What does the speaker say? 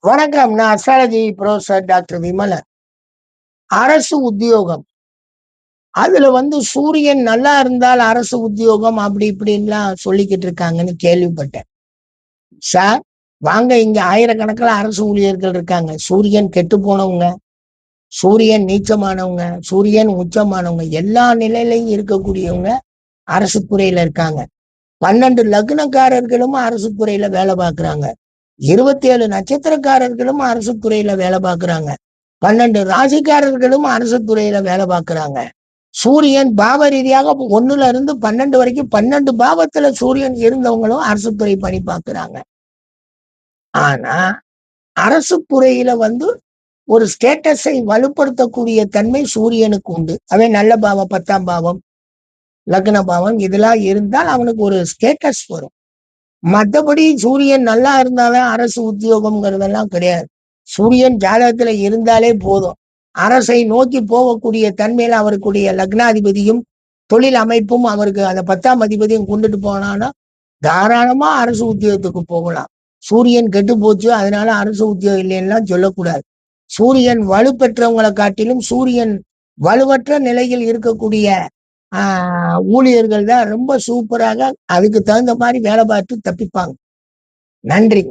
வணக்கம். நான் astrology professor doctor Vimalan. அரசு உத்தியோகம். அதுல சூரியன் நல்லா இருந்தால் அரசு உத்தியோகம் அப்படி இப்படின்லாம் சொல்லிக்கிட்டு இருக்காங்கன்னு கேள்விப்பட்டேன். சார், வாங்க இங்க ஆயிரக்கணக்கில் அரசு ஊழியர்கள் இருக்காங்க. சூரியன் கெட்டு போனவங்க, சூரியன் நீச்சமானவங்க, சூரியன் உச்சமானவங்க, எல்லா நிலையிலையும் இருக்கக்கூடியவங்க அரசு துறையில இருக்காங்க. 12 லக்னக்காரர்களும் அரசு துறையில வேலை பார்க்குறாங்க. 27 நட்சத்திரக்காரர்களும் அரசு துறையில வேலை பார்க்குறாங்க. 12 ராசிக்காரர்களும் அரசு துறையில வேலை பார்க்குறாங்க. சூரியன் பாவ ரீதியாக 1ல இருந்து 12 வரைக்கும் 12 பாவத்துல சூரியன் இருந்தவங்களும் அரசு துறை பணி பார்க்குறாங்க. ஆனா அரசு துறையில ஒரு ஸ்டேட்டஸை வலுப்படுத்தக்கூடிய தன்மை சூரியனுக்கு உண்டு. அவன் நல்ல பாவம், 10ஆம் பாவம், லக்ன பாவம் இதெல்லாம் இருந்தால் அவனுக்கு ஒரு ஸ்டேட்டஸ் வரும். மற்றபடி சூரியன் நல்லா இருந்தாலும் அரசு உத்தியோகம்ங்கிறதெல்லாம் கிடையாது. சூரியன் ஜாதகத்துல இருந்தாலே போதும். அரசை நோக்கி போகக்கூடிய தன்மையில அவருக்குடைய லக்னாதிபதியும் தொழில் அமைப்பும் அவருக்கு அந்த 10ஆம் அதிபதியும் கொண்டுட்டு போனான்னா தாராளமா அரசு உத்தியோகத்துக்கு போகலாம். சூரியன் கெட்டு போச்சு அதனால அரசு உத்தியோகம் இல்லைன்னா சொல்லக்கூடாது. சூரியன் வலுப்பெற்றவங்களை காட்டிலும் சூரியன் வலுவற்ற நிலையில் இருக்கக்கூடிய ஊழியர்கள் தான் ரொம்ப சூப்பராக அதுக்கு தகுந்த மாதிரி வேலை பார்த்து தப்பிப்பாங்க. நன்றி.